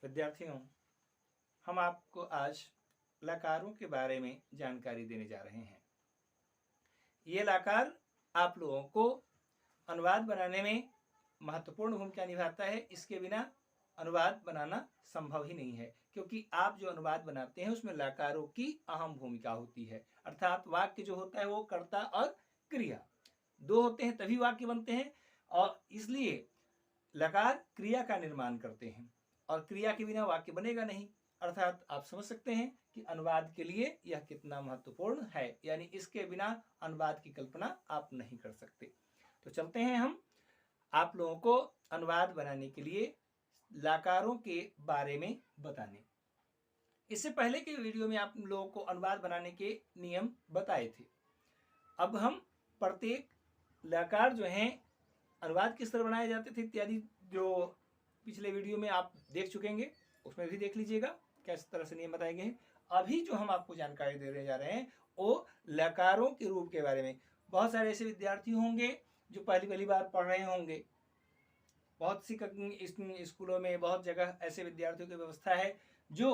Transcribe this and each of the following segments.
विद्यार्थियों, हम आपको आज लकारों के बारे में जानकारी देने जा रहे हैं। ये लकार आप लोगों को अनुवाद बनाने में महत्वपूर्ण भूमिका निभाता है। इसके बिना अनुवाद बनाना संभव ही नहीं है, क्योंकि आप जो अनुवाद बनाते हैं उसमें लकारों की अहम भूमिका होती है। अर्थात वाक्य जो होता है वो कर्ता और क्रिया दो होते हैं, तभी वाक्य बनते हैं। और इसलिए लकार क्रिया का निर्माण करते हैं और क्रिया के बिना वाक्य बनेगा नहीं। अर्थात आप समझ सकते हैं कि अनुवाद के लिए यह कितना महत्वपूर्ण है, यानी इसके बिना अनुवाद की कल्पना आप नहीं कर सकते। तो चलते हैं हम आप लोगों को अनुवाद बनाने के लिए लकारों के बारे में बताने। इससे पहले के वीडियो में आप लोगों को अनुवाद बनाने के नियम बताए थे। अब हम प्रत्येक लकार जो हैं अनुवाद किस तरह बनाए जाते थे इत्यादि जो पिछले वीडियो में आप देख चुकेंगे, उसमें भी देख लीजिएगा किस तरह से नियम बताए गए हैं। अभी जो हम आपको जानकारी दे जा रहे हैं वो लकारों के रूप के बारे में। बहुत सारे ऐसे विद्यार्थी होंगे जो पहली बार पढ़ रहे होंगे। बहुत सी स्कूलों में बहुत जगह ऐसे विद्यार्थियों की व्यवस्था है जो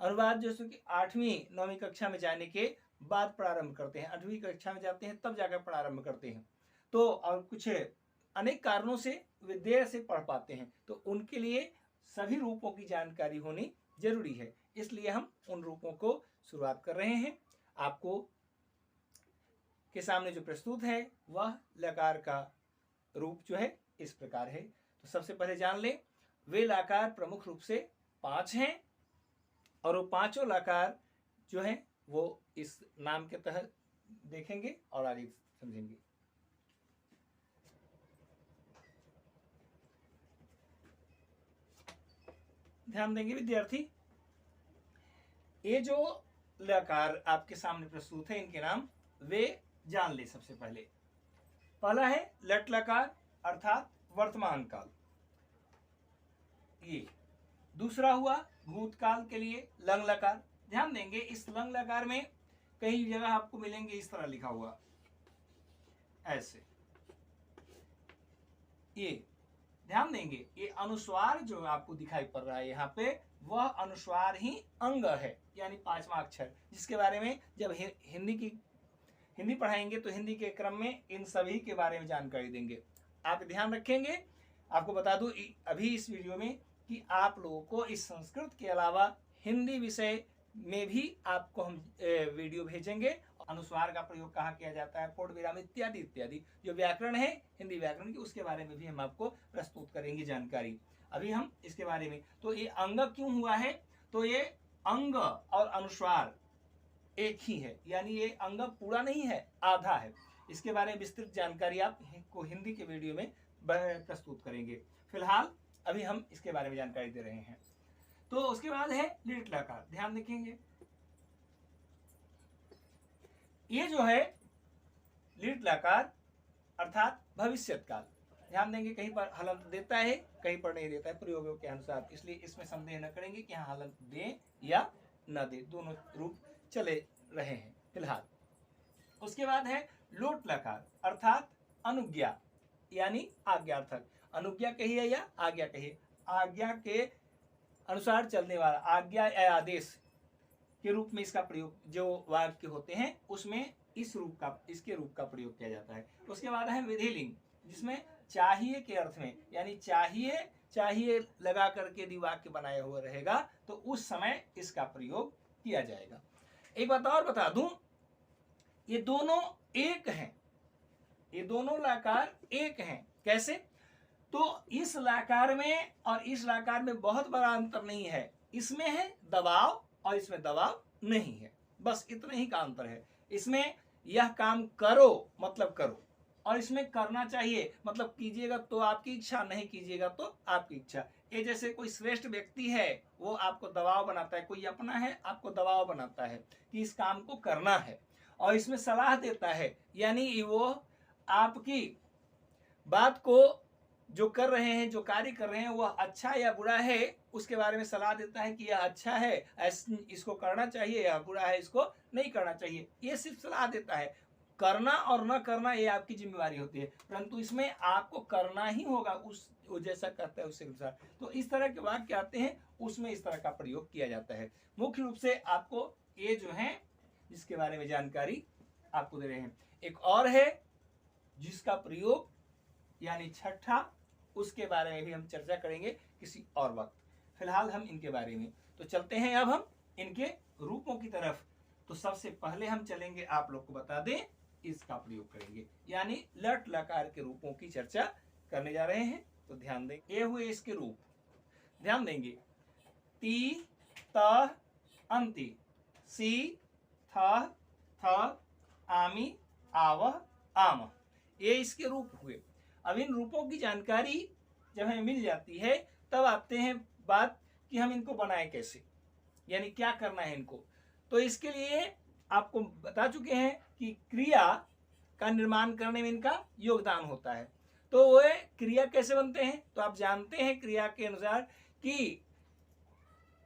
अनुवाद जैसे कि 8वीं 9वीं कक्षा में जाने के बाद प्रारंभ करते हैं। 8वीं कक्षा में जाते हैं तब जाकर प्रारंभ करते हैं। तो और कुछ अनेक कारणों से वे देर से पढ़ पाते हैं, तो उनके लिए सभी रूपों की जानकारी होनी जरूरी है। इसलिए हम उन रूपों को शुरुआत कर रहे हैं। आपको के सामने जो प्रस्तुत है वह लकार का रूप जो है इस प्रकार है। तो सबसे पहले जान लें, वे लकार प्रमुख रूप से 5 हैं और वो पांचों लकार जो हैं वो इस नाम के तहत देखेंगे और आगे समझेंगे। ध्यान देंगे विद्यार्थी, ये जो लकार आपके सामने प्रस्तुत है इनके नाम वे जान ले। सबसे पहला है लट लकार अर्थात वर्तमान काल। ये दूसरा हुआ भूतकाल के लिए लंग लकार। ध्यान देंगे इस लंग लकार में कई जगह आपको मिलेंगे इस तरह लिखा हुआ ऐसे। ये ध्यान देंगे ये अनुस्वार जो आपको दिखाई पड़ रहा है यहाँ पे वह अनुस्वार ही अंग है, यानी 5वां अक्षर, जिसके बारे में जब हिंदी पढ़ाएंगे तो हिंदी के क्रम में इन सभी के बारे में जानकारी देंगे। आप ध्यान रखेंगे। आपको बता दूं अभी इस वीडियो में कि आप लोगों को इस संस्कृत के अलावा हिंदी विषय में भी आपको हम वीडियो भेजेंगे। अनुस्वार का प्रयोग कहाँ किया जाता है, पूर्ण विराम इत्यादि इत्यादि जो व्याकरण है हिंदी व्याकरण की, उसके बारे में भी हम आपको प्रस्तुत करेंगे जानकारी। अभी हम इसके बारे में, तो ये अंग क्यों हुआ है, तो ये अंग और अनुस्वार एक ही है, यानी ये अंग पूरा नहीं है, आधा है। इसके बारे में विस्तृत जानकारी आपको हिंदी के वीडियो में प्रस्तुत करेंगे। फिलहाल अभी हम इसके बारे में जानकारी दे रहे हैं। तो उसके बाद है लिट लकार। ध्यान रखेंगे ये जो है लिट लकार अर्थात भविष्यत काल। ध्यान देंगे कहीं पर हलंत देता है कहीं पर नहीं देता है प्रयोगों के अनुसार, इसलिए इसमें संदेह न करेंगे कि हाँ हलंत दे या न दे, दोनों रूप चले रहे हैं फिलहाल। उसके बाद है लोट लकार अर्थात अनुज्ञा यानी आज्ञार्थक। अनुज्ञा कहिए या आज्ञा कहिए, आज्ञा के अनुसार चलने वाला, आज्ञा या आदेश के रूप में इसका प्रयोग जो वाक्य होते हैं उसमें इसके रूप का प्रयोग किया जाता है। उसके बाद है विधिलिंग, जिसमें चाहिए के अर्थ में, यानी चाहिए लगा करके यदि वाक्य बनाया हुआ रहेगा तो उस समय इसका प्रयोग किया जाएगा। एक बात और बता दूं, ये दोनों एक हैं, ये दोनों लकार एक हैं। कैसे, तो इस लकार में और इस लकार में बहुत बड़ा अंतर नहीं है। इसमें है दबाव और इसमें दबाव नहीं है, बस इतने ही का अंतर है। इसमें यह काम करो मतलब करो, और इसमें करना चाहिए मतलब कीजिएगा तो आपकी इच्छा, नहीं कीजिएगा तो आपकी इच्छा। ये जैसे कोई श्रेष्ठ व्यक्ति है वो आपको दबाव बनाता है, कोई अपना है आपको दबाव बनाता है कि इस काम को करना है, और इसमें सलाह देता है, यानी वो आपकी बात को जो कर रहे हैं, जो कार्य कर रहे हैं वह अच्छा या बुरा है उसके बारे में सलाह देता है कि यह अच्छा है इसको करना चाहिए, या बुरा है इसको नहीं करना चाहिए। ये सिर्फ सलाह देता है। करना और न करना ये आपकी जिम्मेवारी होती है, परंतु इसमें आपको करना ही होगा, उस वो जैसा कहता है उसके अनुसार। तो इस तरह के वाक्य आते हैं, उसमें इस तरह का प्रयोग किया जाता है। मुख्य रूप से आपको ये जो है जिसके बारे में जानकारी आपको दे रहे हैं। एक और है जिसका प्रयोग यानी छठा, उसके बारे में भी हम चर्चा करेंगे किसी और वक्त। फिलहाल हम इनके बारे में तो चलते हैं अब हम इनके रूपों की तरफ। तो सबसे पहले हम चलेंगे, आप लोग को बता दें, इसका प्रयोग करेंगे, यानी लट लकार के रूपों की चर्चा करने जा रहे हैं। तो ध्यान दें, ये हुए इसके रूप, ध्यान देंगे। ती, त, अंति, सी, थ, थ, आमी, आवह, आम, ये इसके रूप हुए। अब इन रूपों की जानकारी जब हमें मिल जाती है, तब आते हैं बात कि हम इनको बनाएं कैसे, यानी क्या करना है इनको। तो इसके लिए आपको बता चुके हैं कि क्रिया का निर्माण करने में इनका योगदान होता है। तो वो क्रिया कैसे बनते हैं, तो आप जानते हैं क्रिया के अनुसार कि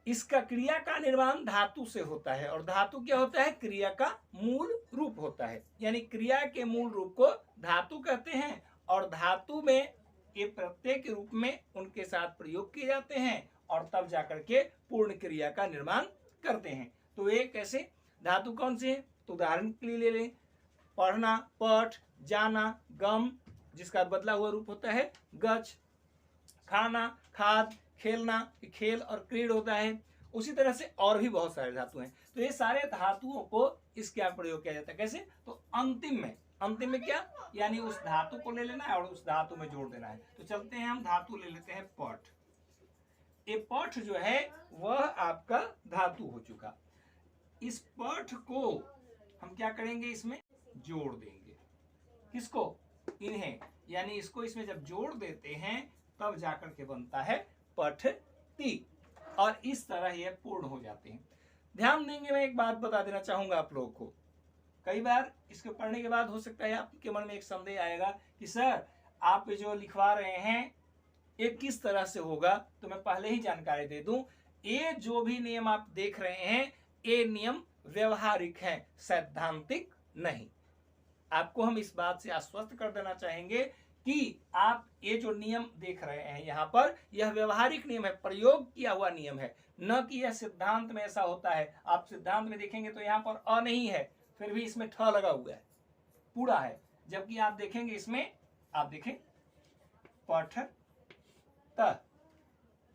इसका क्रिया का निर्माण धातु से होता है, और धातु क्या होता है, क्रिया का मूल रूप होता है। यानी क्रिया के मूल रूप को धातु कहते हैं, और धातु में ये प्रत्येक रूप में उनके साथ प्रयोग किए जाते हैं, और तब जाकर के पूर्ण क्रिया का निर्माण करते हैं। तो ये कैसे, धातु कौन से है, तो उदाहरण के लिए ले लें, पढ़ना, पठ, जाना, गम, जिसका बदला हुआ रूप होता है गच, खाना, खाद, खेलना, खेल और क्रीड होता है। उसी तरह से और भी बहुत सारे धातु हैं। तो ये सारे धातुओं को इसके आप प्रयोग किया जाता है। कैसे, तो अंतिम में क्या, यानी उस धातु को ले लेना है और उस धातु में जोड़ देना है। तो चलते हैं, हम धातु ले लेते हैं पठ। ये पठ जो है वह आपका धातु हो चुका। इस पठ को हम क्या करेंगे, इसमें जोड़ देंगे। किसको, इन्हें, यानी इसको इसमें जब जोड़ देते हैं तब जाकर के बनता है पठती, और इस तरह ये पूर्ण हो जाते हैं। ध्यान देंगे, मैं एक बात बता देना चाहूंगा आप लोगों को। कई बार इसको पढ़ने के बाद हो सकता है आपके मन में एक संदेह आएगा कि सर आप जो लिखवा रहे हैं ये किस तरह से होगा। तो मैं पहले ही जानकारी दे दूं, ये जो भी नियम आप देख रहे हैं ये नियम व्यवहारिक हैं, सैद्धांतिक नहीं। आपको हम इस बात से आश्वस्त कर देना चाहेंगे कि आप ये जो नियम देख रहे हैं यहाँ पर, यह व्यवहारिक नियम है, प्रयोग किया हुआ नियम है, न कि यह सिद्धांत में ऐसा होता है। आप सिद्धांत में देखेंगे तो यहाँ पर अ नहीं है, फिर भी इसमें ठ लगा हुआ है, पूरा है। जबकि आप देखेंगे इसमें, आप देखें पठ त,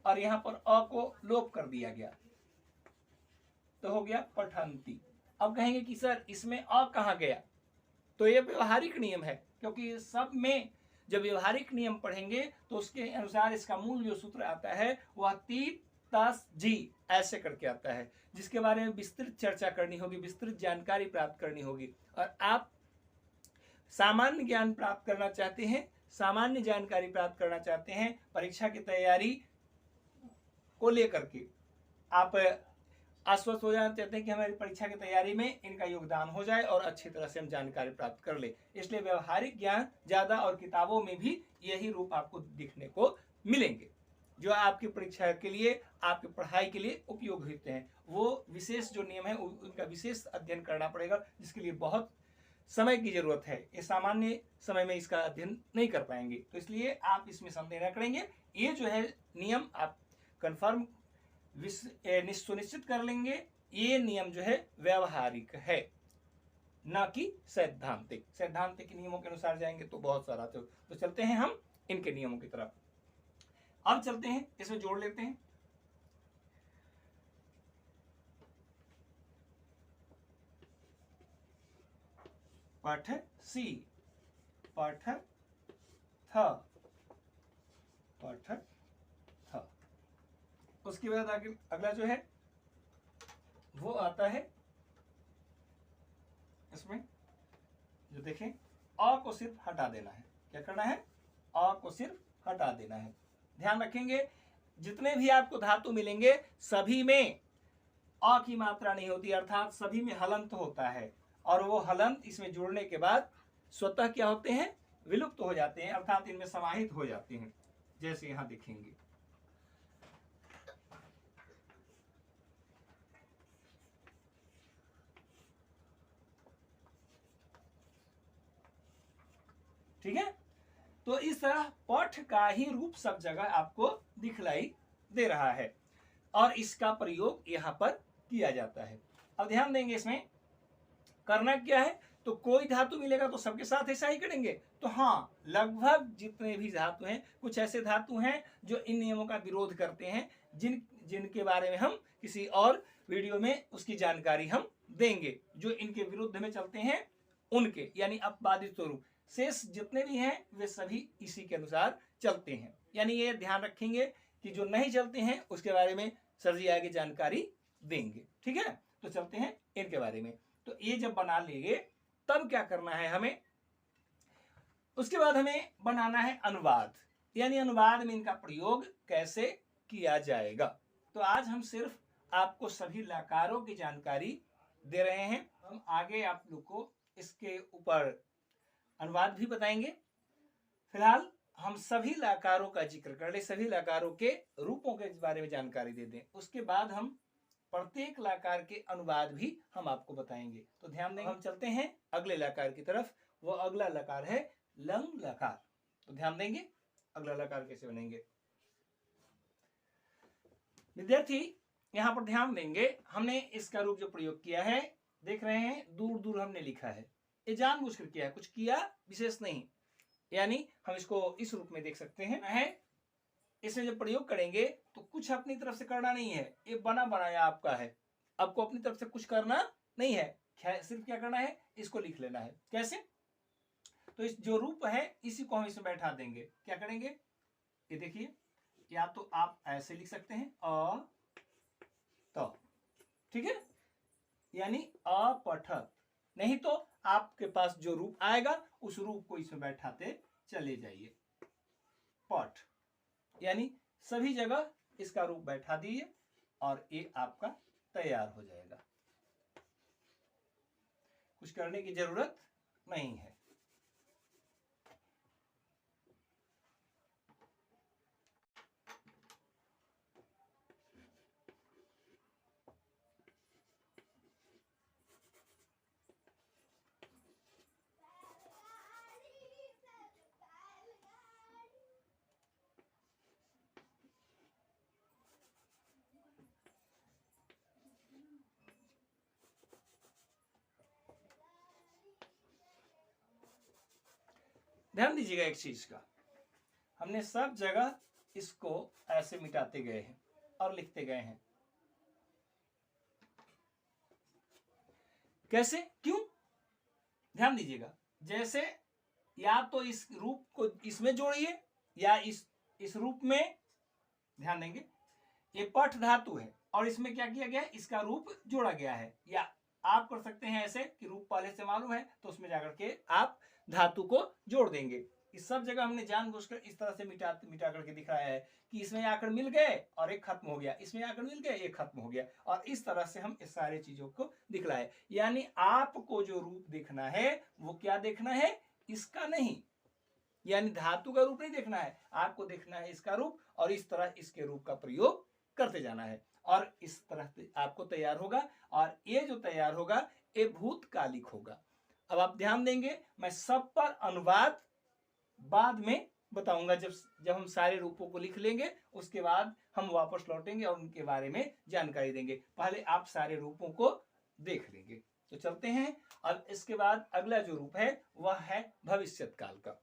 और यहाँ पर अ को लोप कर दिया गया, तो हो गया पठंती। अब कहेंगे कि सर इसमें अ कहाँ गया, तो ये व्यवहारिक नियम है, क्योंकि सब में जब व्यवहारिक नियम पढ़ेंगे तो उसके अनुसार इसका मूल जो सूत्र आता है वह ती तस जी ऐसे करके आता है, जिसके बारे में विस्तृत चर्चा करनी होगी, विस्तृत जानकारी प्राप्त करनी होगी। और आप सामान्य ज्ञान प्राप्त करना चाहते हैं, सामान्य जानकारी प्राप्त करना चाहते हैं, परीक्षा की तैयारी को लेकर के आप आश्वस्त हो जाना चाहते हैं कि हमारी परीक्षा की तैयारी में इनका योगदान हो जाए और अच्छी तरह से हम जानकारी प्राप्त कर ले, इसलिए व्यवहारिक ज्ञान ज्यादा, और किताबों में भी यही रूप आपको दिखने को मिलेंगे जो आपकी परीक्षा के लिए, आपकी पढ़ाई के लिए उपयोग होते हैं। वो विशेष जो नियम है उनका विशेष अध्ययन करना पड़ेगा, जिसके लिए बहुत समय की जरूरत है। ये सामान्य समय में इसका अध्ययन नहीं कर पाएंगे, तो इसलिए आप इसमें संदेह न करेंगे। ये जो है नियम आप कन्फर्म सुनिश्चित कर लेंगे, ये नियम जो है व्यवहारिक है, न कि सैद्धांतिक। सैद्धांतिक नियमों के अनुसार जाएंगे तो बहुत सारा। तो चलते हैं हम इनके नियमों की तरफ। अब चलते हैं, इसमें जोड़ लेते हैं। पठ सी, पठ थ, पठ थ। उसके बाद आगे अगला जो है वो आता है, इसमें जो देखें अ को सिर्फ हटा देना है। क्या करना है, अ को सिर्फ हटा देना है। ध्यान रखेंगे, जितने भी आपको धातु मिलेंगे सभी में अ की मात्रा नहीं होती, अर्थात सभी में हलंत होता है, और वो हलंत इसमें जोड़ने के बाद स्वतः क्या होते हैं, विलुप्त हो जाते हैं, अर्थात इनमें समाहित हो जाते हैं। जैसे यहां देखेंगे, ठीक है। तो इस तरह पठ का ही रूप सब जगह आपको दिखलाई दे रहा है और इसका प्रयोग यहाँ पर किया जाता है। अब ध्यान देंगे इसमें करना क्या है, तो कोई धातु मिलेगा तो सबके साथ ऐसा ही करेंगे। तो हाँ, लगभग जितने भी धातु हैं, कुछ ऐसे धातु हैं जो इन नियमों का विरोध करते हैं, जिनके बारे में हम किसी और वीडियो में उसकी जानकारी हम देंगे। जो इनके विरुद्ध में चलते हैं उनके, यानी अपवादित स्वरूप, शेष जितने भी हैं वे सभी इसी के अनुसार चलते हैं। यानी ये ध्यान रखेंगे कि जो नहीं चलते हैं उसके बारे में सर जी आगे जानकारी देंगे। ठीक है, तो चलते हैं इनके बारे में। तो ये जब बना लेंगे तब क्या करना है हमें, उसके बाद हमें बनाना है अनुवाद, यानी अनुवाद में इनका प्रयोग कैसे किया जाएगा। तो आज हम सिर्फ आपको सभी लकारों की जानकारी दे रहे हैं। हम आगे आप लोग को इसके ऊपर अनुवाद भी बताएंगे। फिलहाल हम सभी लकारों का जिक्र कर ले, सभी लकारों के रूपों के बारे में जानकारी दे दें। उसके बाद हम प्रत्येक लकार के अनुवाद भी हम आपको बताएंगे। तो ध्यान दें, हम चलते हैं अगले लकार की तरफ। वो अगला लकार है लंग लकार। तो ध्यान देंगे अगला लकार कैसे बनेंगे। विद्यार्थी यहाँ पर ध्यान देंगे, हमने इसका रूप जो प्रयोग किया है देख रहे हैं, दूर दूर हमने लिखा है। ये जानबूझकर किया है, कुछ किया विशेष नहीं, यानी हम इसको इस रूप में देख सकते हैं। इसमें जब प्रयोग करेंगे तो कुछ अपनी तरफ से करना नहीं है, ये बना बनाया आपका है, आपको अपनी तरफ से कुछ करना नहीं है, सिर्फ क्या करना है, इसको लिख लेना है। कैसे, तो इस जो रूप है इसी को हम इसमें बैठा देंगे। क्या करेंगे, ये देखिए, या तो आप ऐसे लिख सकते हैं अ तो, ठीक है, यानी अपठक, नहीं तो आपके पास जो रूप आएगा उस रूप को इसमें बैठाते चले जाइए। पठ, यानी सभी जगह इसका रूप बैठा दीजिए और ये आपका तैयार हो जाएगा, कुछ करने की जरूरत नहीं है। ध्यान दीजिएगा एक चीज का, हमने सब जगह इसको ऐसे मिटाते गए हैं और लिखते गए हैं। कैसे, क्यों, ध्यान दीजिएगा, जैसे या तो इस रूप को इसमें जोड़िए या इस रूप में, ध्यान देंगे ये पठ धातु है और इसमें क्या किया गया है, इसका रूप जोड़ा गया है। या आप कर सकते हैं ऐसे कि रूप पहले से मालूम है तो उसमें जाकर के आप धातु को जोड़ देंगे। इस सब जगह हमने जानबूझकर इस तरह से मिटा करके दिखाया है कि इसमें आकर मिल गए और एक खत्म हो गया, इसमें आकर मिल गए एक खत्म हो गया, और इस तरह से हम इस सारे चीजों को दिखलाए। यानी आपको जो रूप देखना है वो क्या देखना है, इसका नहीं, यानी धातु का रूप नहीं देखना है, आपको देखना है इसका रूप, और इस तरह इसके रूप का प्रयोग करते जाना है और इस तरह से आपको तैयार होगा। और ये जो तैयार होगा ये भूतकालिक होगा। अब आप ध्यान देंगे, मैं सब पर अनुवाद बाद में बताऊंगा। जब हम सारे रूपों को लिख लेंगे उसके बाद हम वापस लौटेंगे और उनके बारे में जानकारी देंगे। पहले आप सारे रूपों को देख लेंगे। तो चलते हैं। अब इसके बाद अगला जो रूप है वह है भविष्यत काल का।